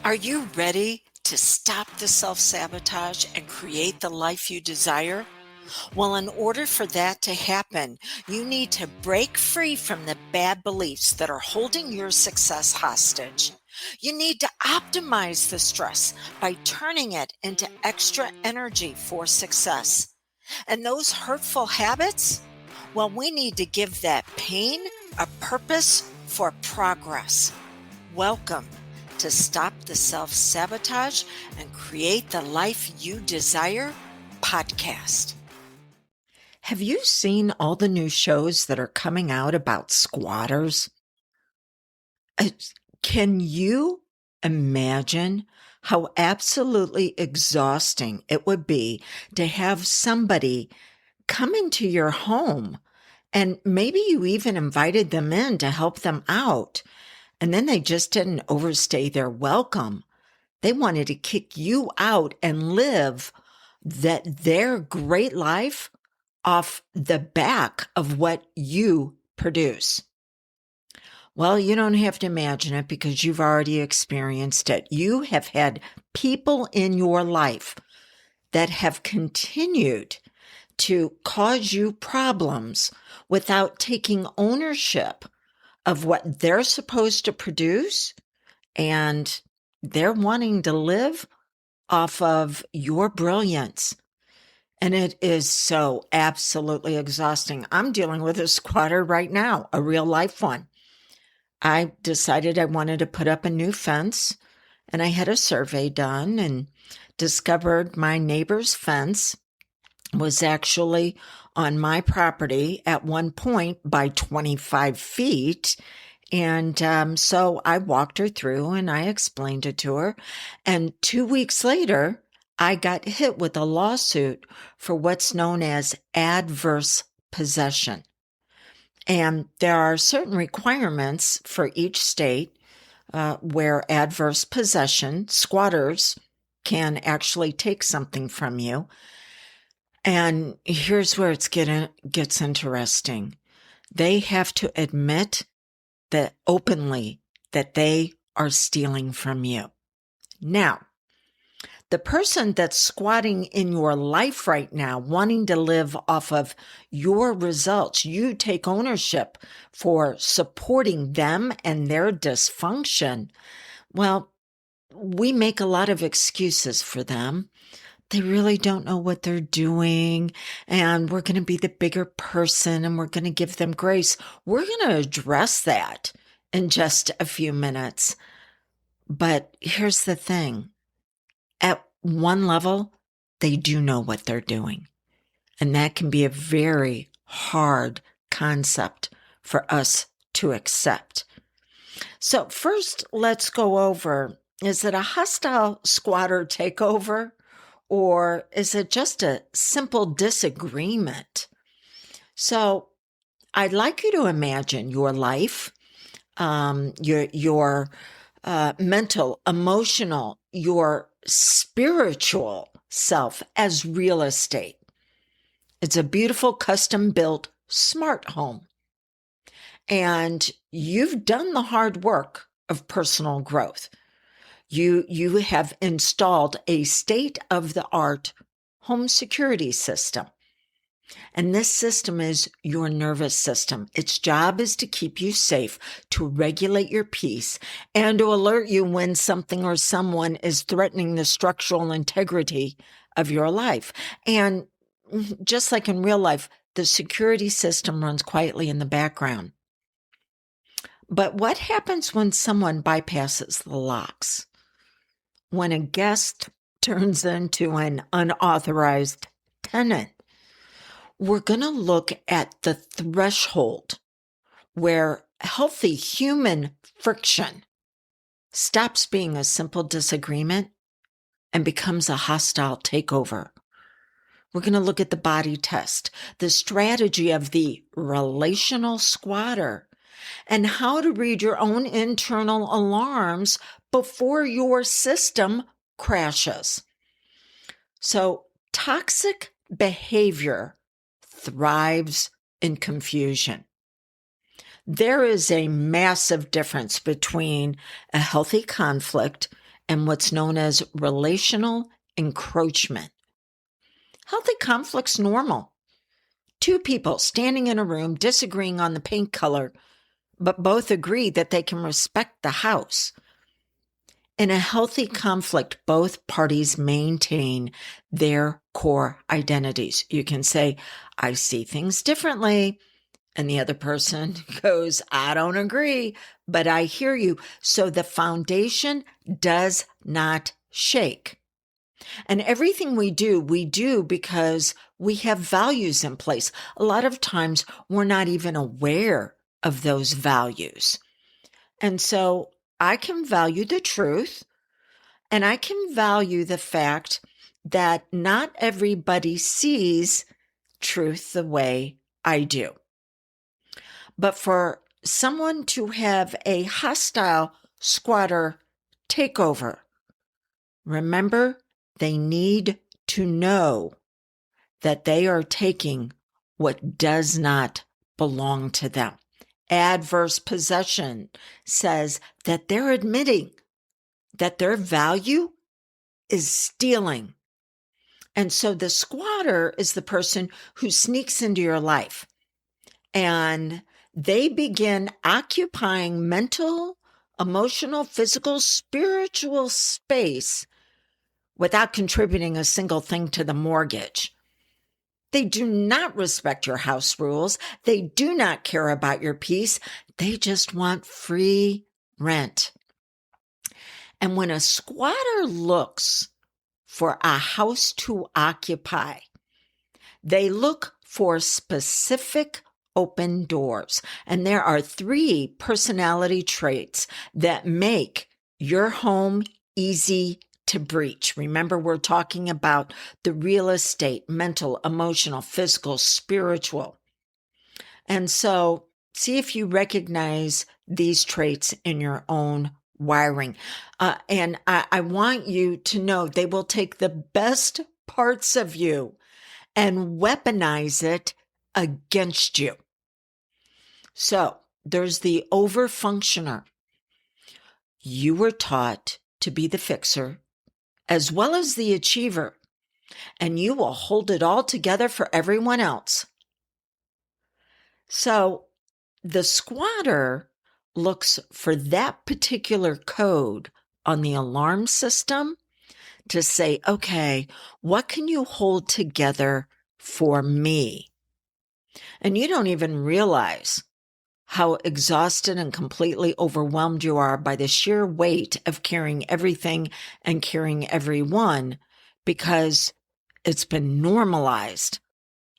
Are you ready to stop the self-sabotage and create the life you desire? Well, in order for that to happen, you need to break free from the bad beliefs that are holding your success hostage. You need to optimize the stress by turning it into extra energy for success. And those hurtful habits? Well, we need to give that pain a purpose for progress. Welcome to Stop the Self-Sabotage and Create the Life You Desire podcast. Have you seen all the new shows that are coming out about squatters? Can you imagine how absolutely exhausting it would be to have somebody come into your home and maybe you even invited them in to help them out, and then they just didn't overstay their welcome? They wanted to kick you out and live their great life off the back of what you produce. Well, you don't have to imagine it because you've already experienced it. You have had people in your life that have continued to cause you problems without taking ownership of what they're supposed to produce, and they're wanting to live off of your brilliance. And it is so absolutely exhausting. I'm dealing with a squatter right now, a real life one. I decided I wanted to put up a new fence, and I had a survey done and discovered my neighbor's fence was actually on my property at one point by 25 feet. And so I walked her through and I explained it to her. And 2 weeks later, I got hit with a lawsuit for what's known as adverse possession. And there are certain requirements for each state where adverse possession, squatters can actually take something from you. And here's where it gets interesting. They have to admit that openly that they are stealing from you. Now, the person that's squatting in your life right now, wanting to live off of your results, you take ownership for supporting them and their dysfunction. Well, we make a lot of excuses for them. They really don't know what they're doing, and we're going to be the bigger person and we're going to give them grace. We're going to address that in just a few minutes. But here's the thing. At one level, they do know what they're doing. And that can be a very hard concept for us to accept. So first, let's go over, is it a hostile squatter takeover? Or is it just a simple disagreement? So I'd like you to imagine your life, your mental, emotional, your spiritual self as real estate. It's a beautiful, custom-built, smart home. And you've done the hard work of personal growth. You have installed a state-of-the-art home security system. And this system is your nervous system. Its job is to keep you safe, to regulate your peace, and to alert you when something or someone is threatening the structural integrity of your life. And just like in real life, the security system runs quietly in the background. But what happens when someone bypasses the locks? When a guest turns into an unauthorized tenant? We're going to look at the threshold where healthy human friction stops being a simple disagreement and becomes a hostile takeover. We're going to look at the body test, the strategy of the relational squatter, and how to read your own internal alarms before your system crashes. So, toxic behavior thrives in confusion. There is a massive difference between a healthy conflict and what's known as relational encroachment. Healthy conflict's normal. Two people standing in a room disagreeing on the paint color, but both agree that they can respect the house. In a healthy conflict, both parties maintain their core identities. You can say, I see things differently. And the other person goes, I don't agree, but I hear you. So the foundation does not shake. And everything we do because we have values in place. A lot of times we're not even aware of those values. And so I can value the truth, and I can value the fact that not everybody sees truth the way I do. But for someone to have a hostile squatter takeover, remember, they need to know that they are taking what does not belong to them. Adverse possession says that they're admitting that their value is stealing. And so the squatter is the person who sneaks into your life, and they begin occupying mental, emotional, physical, spiritual space without contributing a single thing to the mortgage. They do not respect your house rules. They do not care about your peace. They just want free rent. And when a squatter looks for a house to occupy, they look for specific open doors. And there are 3 personality traits that make your home easy to breach. Remember, we're talking about the real estate, mental, emotional, physical, spiritual. And so see if you recognize these traits in your own wiring. And I want you to know they will take the best parts of you and weaponize it against you. So there's the over-functioner. You were taught to be the fixer as well as the achiever, and you will hold it all together for everyone else. So the squatter looks for that particular code on the alarm system to say, okay, what can you hold together for me? And you don't even realize how exhausted and completely overwhelmed you are by the sheer weight of carrying everything and carrying everyone, because it's been normalized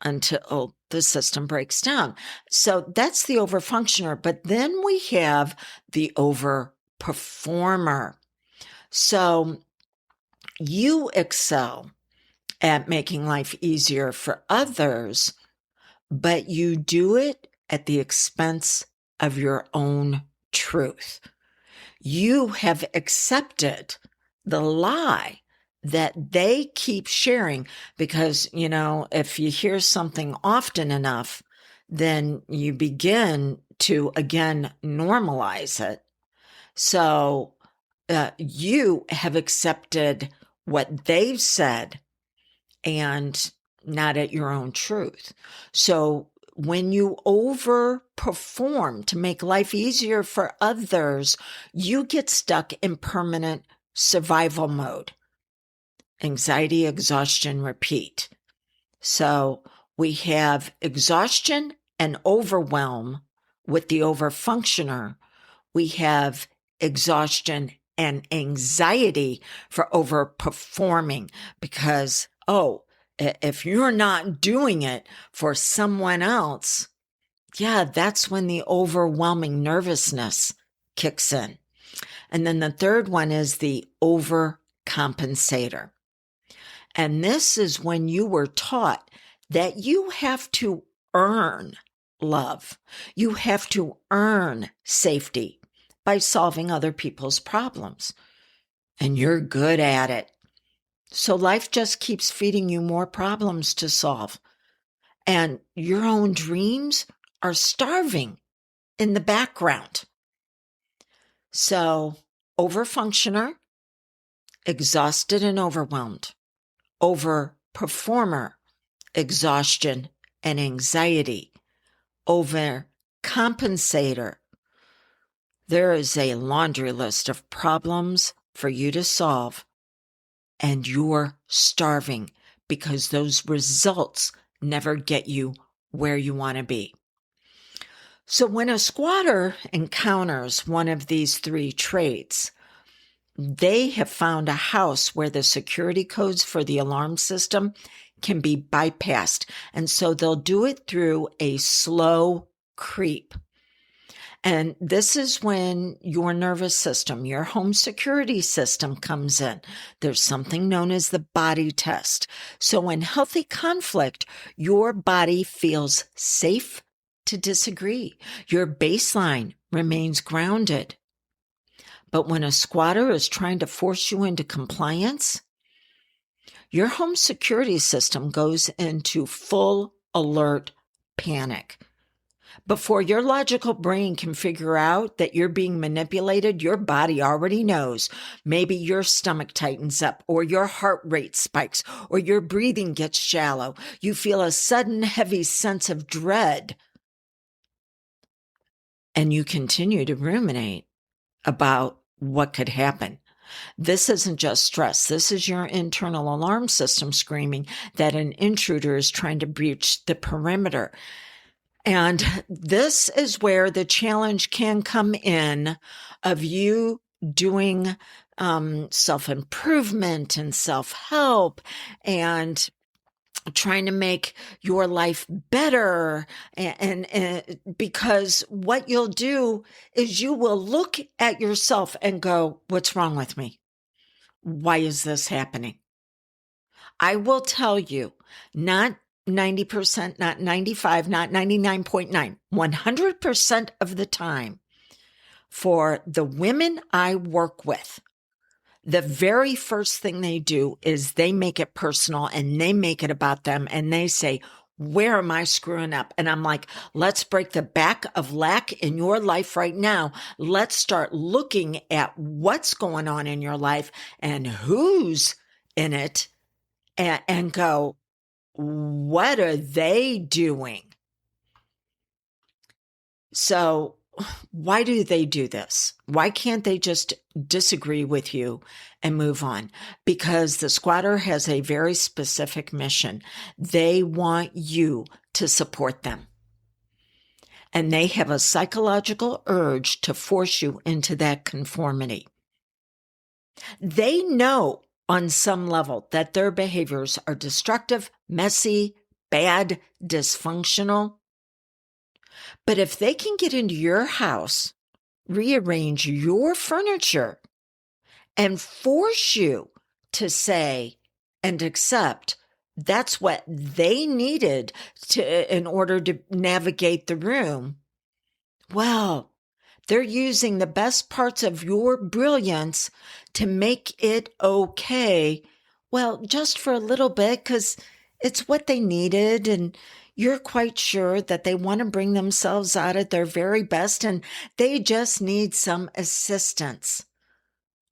until the system breaks down. So that's the overfunctioner. But then we have the overperformer. So you excel at making life easier for others, but you do it at the expense of your own truth. You have accepted the lie that they keep sharing because, if you hear something often enough, then you begin to, again, normalize it. So you have accepted what they've said and not at your own truth. So when you overperform to make life easier for others, you get stuck in permanent survival mode. Anxiety, exhaustion, repeat. So we have exhaustion and overwhelm with the overfunctioner. We have exhaustion and anxiety for overperforming because, if you're not doing it for someone else, that's when the overwhelming nervousness kicks in. And then the third one is the over-compensator. And this is when you were taught that you have to earn love. You have to earn safety by solving other people's problems. And you're good at it. So life just keeps feeding you more problems to solve. And your own dreams are starving in the background. So overfunctioner, exhausted and overwhelmed. Over-performer, exhaustion and anxiety. Over-compensator. There is a laundry list of problems for you to solve, and you're starving because those results never get you where you want to be. So when a squatter encounters one of these three traits, they have found a house where the security codes for the alarm system can be bypassed. And so they'll do it through a slow creep. And this is when your nervous system, your home security system comes in. There's something known as the body test. So in healthy conflict, your body feels safe to disagree. Your baseline remains grounded. But when a squatter is trying to force you into compliance, your home security system goes into full alert panic. Before your logical brain can figure out that you're being manipulated, your body already knows. Maybe your stomach tightens up, or your heart rate spikes, or your breathing gets shallow. You feel a sudden heavy sense of dread. And you continue to ruminate about what could happen. This isn't just stress. This is your internal alarm system screaming that an intruder is trying to breach the perimeter. And this is where the challenge can come in of you doing self-improvement and self-help and trying to make your life better. And because what you'll do is you will look at yourself and go, what's wrong with me? Why is this happening? I will tell you, not 90%, not 95, not 99.9, 100% of the time, for the women I work with, the very first thing they do is they make it personal and they make it about them and they say, where am I screwing up? And I'm like, let's break the back of lack in your life right now. Let's start looking at what's going on in your life and who's in it and go, what are they doing? So why do they do this? Why can't they just disagree with you and move on? Because the squatter has a very specific mission. They want you to support them. And they have a psychological urge to force you into that conformity. They know on some level that their behaviors are destructive, messy, bad, dysfunctional. But if they can get into your house, rearrange your furniture, and force you to say and accept that's what they needed in order to navigate the room, well, they're using the best parts of your brilliance to make it okay. Well, just for a little bit, because it's what they needed. And you're quite sure that they want to bring themselves out at their very best and they just need some assistance.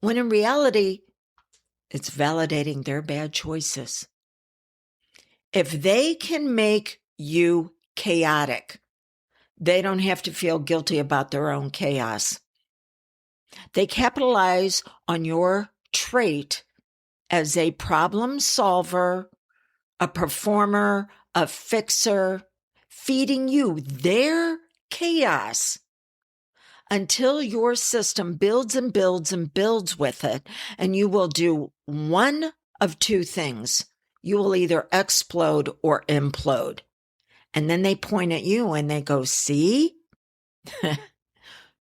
When in reality, it's validating their bad choices. If they can make you chaotic, they don't have to feel guilty about their own chaos. They capitalize on your trait as a problem solver, a performer, a fixer, feeding you their chaos until your system builds and builds and builds with it. And you will do one of two things. You will either explode or implode. And then they point at you and they go, see,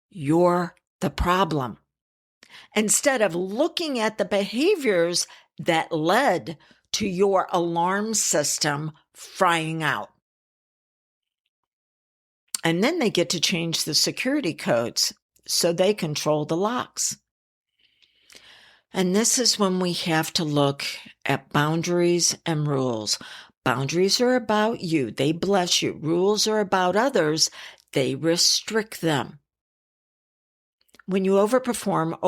you're the problem. Instead of looking at the behaviors that led to your alarm system frying out. And then they get to change the security codes so they control the locks. And this is when we have to look at boundaries and rules. Boundaries are about you. They bless you. Rules are about others. They restrict them. When you overperform,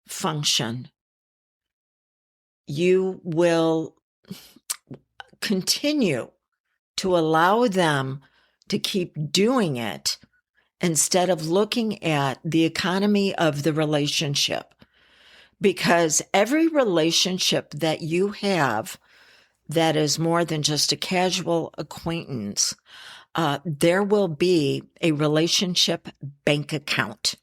overfunction, you will continue to allow them to keep doing it instead of looking at the economy of the relationship. Because every relationship that you have that is more than just a casual acquaintance, there will be a relationship bank account.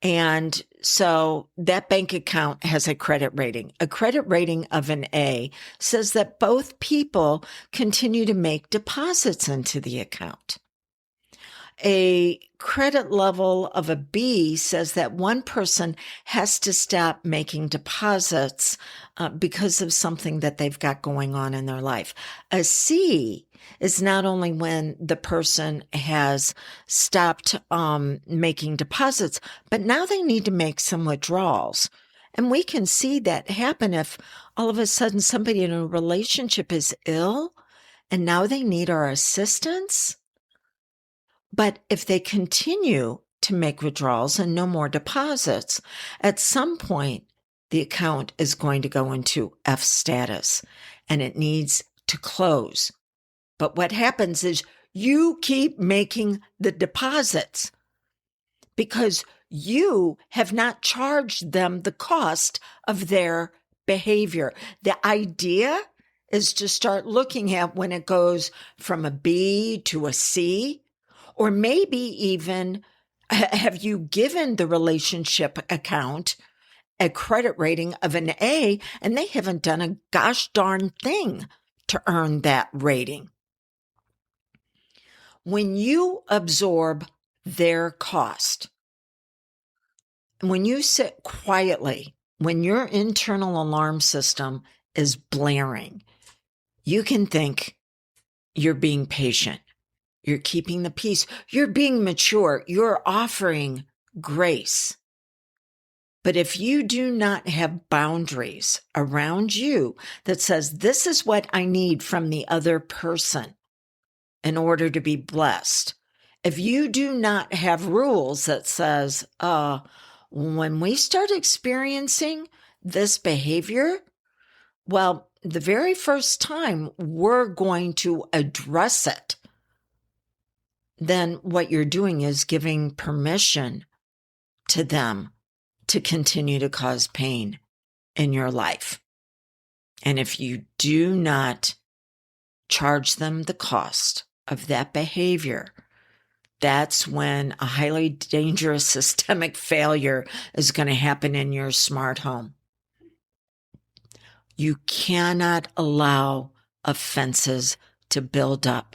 And so that bank account has a credit rating. A credit rating of an A says that both people continue to make deposits into the account. A credit level of a B says that one person has to stop making deposits because of something that they've got going on in their life. A C is not only when the person has stopped making deposits, but now they need to make some withdrawals. And we can see that happen if all of a sudden somebody in a relationship is ill and now they need our assistance. But if they continue to make withdrawals and no more deposits, at some point, the account is going to go into F status and it needs to close. But what happens is you keep making the deposits because you have not charged them the cost of their behavior. The idea is to start looking at when it goes from a B to a C, or maybe even have you given the relationship account a credit rating of an A and they haven't done a gosh darn thing to earn that rating. When you absorb their cost, when you sit quietly, when your internal alarm system is blaring, you can think you're being patient. You're keeping the peace. You're being mature. You're offering grace. But if you do not have boundaries around you that says, this is what I need from the other person in order to be blessed, if you do not have rules that says, when we start experiencing this behavior, well, the very first time we're going to address it, then what you're doing is giving permission to them to continue to cause pain in your life. And if you do not charge them the cost of that behavior, that's when a highly dangerous systemic failure is going to happen in your smart home. You cannot allow offenses to build up,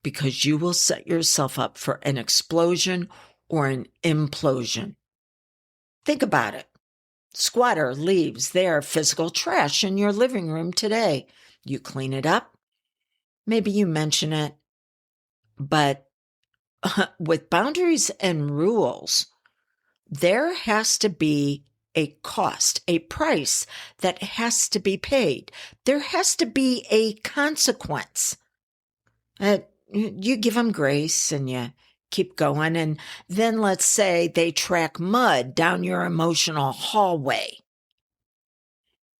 because you will set yourself up for an explosion or an implosion. Think about it. Squatter leaves their physical trash in your living room today. You clean it up. Maybe you mention it. But with boundaries and rules, there has to be a cost, a price that has to be paid. There has to be a consequence. You give them grace and you keep going. And then let's say they track mud down your emotional hallway.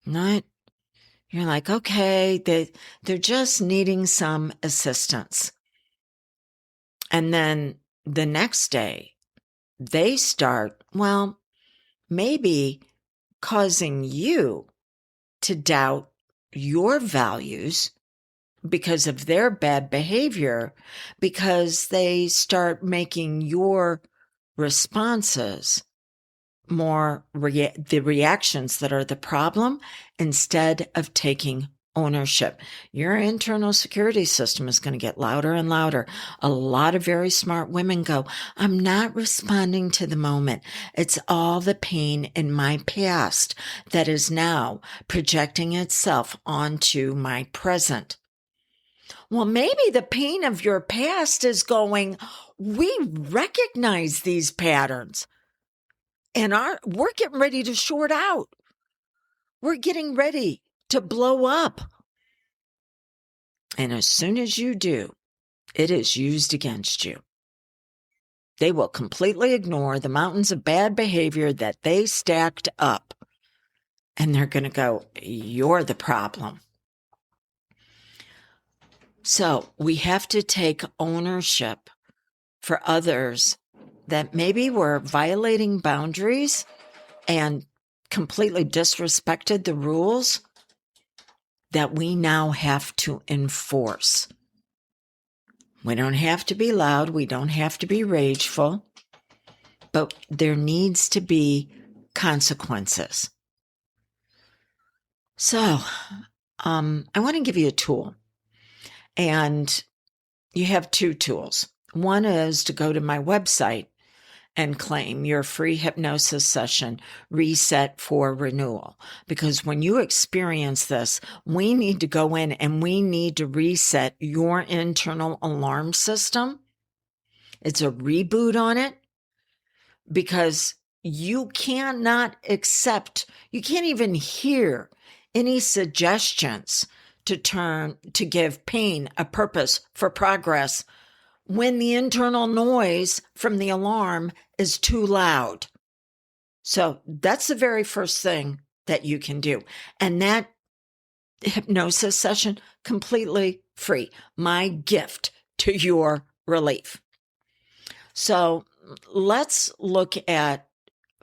Not, you're like, okay, they're just needing some assistance. And then the next day they start, well, maybe causing you to doubt your values because of their bad behavior, because they start making your responses more the reactions that are the problem instead of taking ownership. Your internal security system is going to get louder and louder. A lot of very smart women go, I'm not responding to the moment. It's all the pain in my past that is now projecting itself onto my present. Well, maybe the pain of your past is going, we recognize these patterns and we're getting ready to short out. We're getting ready to blow up. And as soon as you do, it is used against you. They will completely ignore the mountains of bad behavior that they stacked up. And they're going to go, you're the problem. So we have to take ownership for others that maybe were violating boundaries and completely disrespected the rules that we now have to enforce. We don't have to be loud. We don't have to be rageful, but there needs to be consequences. So, I want to give you a tool, and you have two tools. One is to go to my website and claim your free hypnosis session reset for renewal. Because when you experience this, we need to go in and we need to reset your internal alarm system. It's a reboot on it, because you cannot accept, you can't even hear any suggestions to give pain a purpose for progress when the internal noise from the alarm is too loud. So that's the very first thing that you can do. And that hypnosis session, completely free. My gift to your relief. So let's look at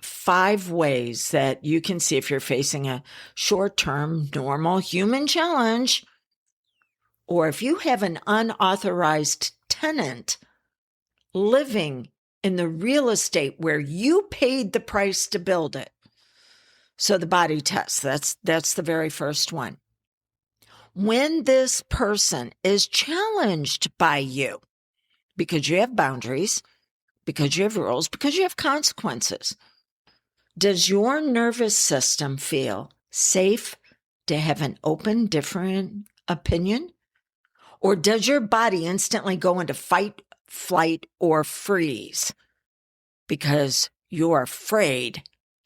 5 ways that you can see if you're facing a short-term, normal human challenge, or if you have an unauthorized tenant living in the real estate where you paid the price to build it. So the body test, that's the very first one. When this person is challenged by you, because you have boundaries, because you have rules, because you have consequences, does your nervous system feel safe to have an open, different opinion? Or does your body instantly go into fight, flight, or freeze because you're afraid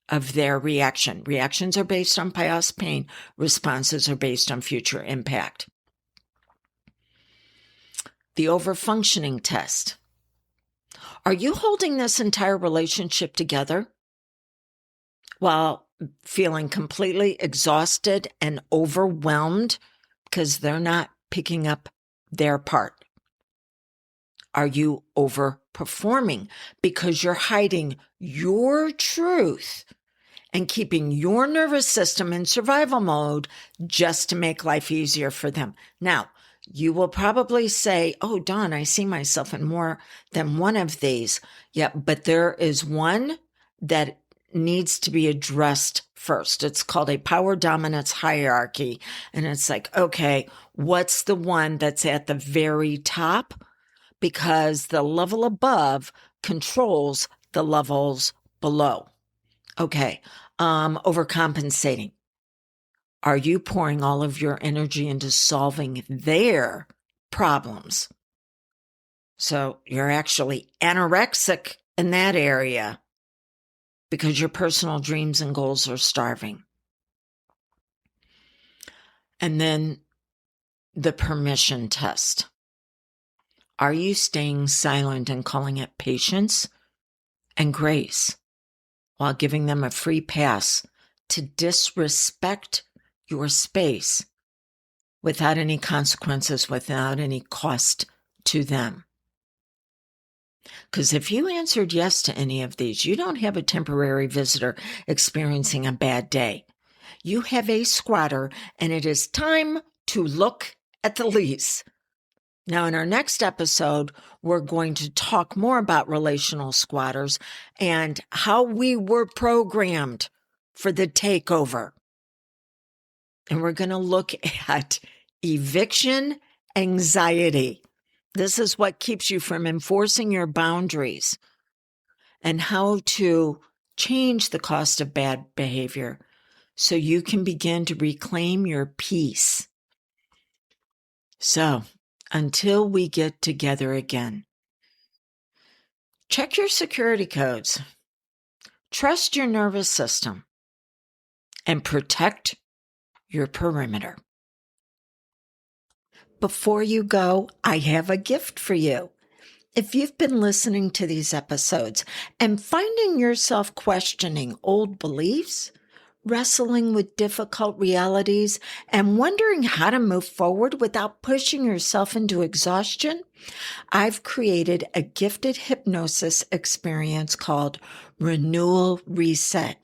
of their reaction? Reactions are based on past pain. Responses are based on future impact. The over-functioning test. Are you holding this entire relationship together while feeling completely exhausted and overwhelmed because they're not picking up their part? Are you overperforming because you're hiding your truth and keeping your nervous system in survival mode just to make life easier for them? Now, you will probably say, oh, Dawn, I see myself in more than one of these. Yeah, but there is one that needs to be addressed first. It's called a power dominance hierarchy. And it's like, okay, what's the one that's at the very top? Because the level above controls the levels below. Okay, overcompensating. Are you pouring all of your energy into solving their problems? So you're actually anorexic in that area because your personal dreams and goals are starving. And then the permission test. Are you staying silent and calling it patience and grace while giving them a free pass to disrespect your space without any consequences, without any cost to them? Because if you answered yes to any of these, you don't have a temporary visitor experiencing a bad day. You have a squatter, and it is time to look at the lease. Now, in our next episode, we're going to talk more about relational squatters and how we were programmed for the takeover. And we're going to look at eviction anxiety. This is what keeps you from enforcing your boundaries and how to change the cost of bad behavior so you can begin to reclaim your peace. So, until we get together again, check your security codes, trust your nervous system, and protect your perimeter. Before you go, I have a gift for you. If you've been listening to these episodes and finding yourself questioning old beliefs, wrestling with difficult realities and wondering how to move forward without pushing yourself into exhaustion? I've created a gifted hypnosis experience called Renewal Reset.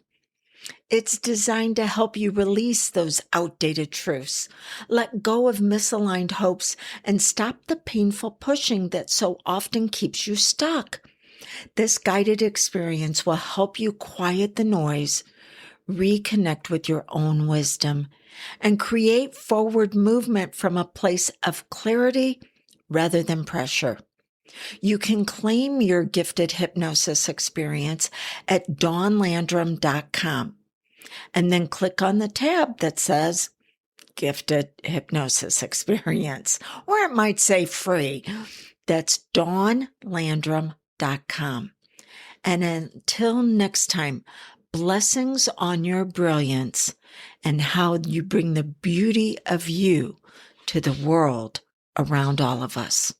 It's designed to help you release those outdated truths, let go of misaligned hopes, and stop the painful pushing that so often keeps you stuck. This guided experience will help you quiet the noise, reconnect with your own wisdom, and create forward movement from a place of clarity rather than pressure. You can claim your gifted hypnosis experience at dawnlandrum.com and then click on the tab that says Gifted Hypnosis Experience, or it might say free. That's dawnlandrum.com. And until next time, blessings on your brilliance and how you bring the beauty of you to the world around all of us.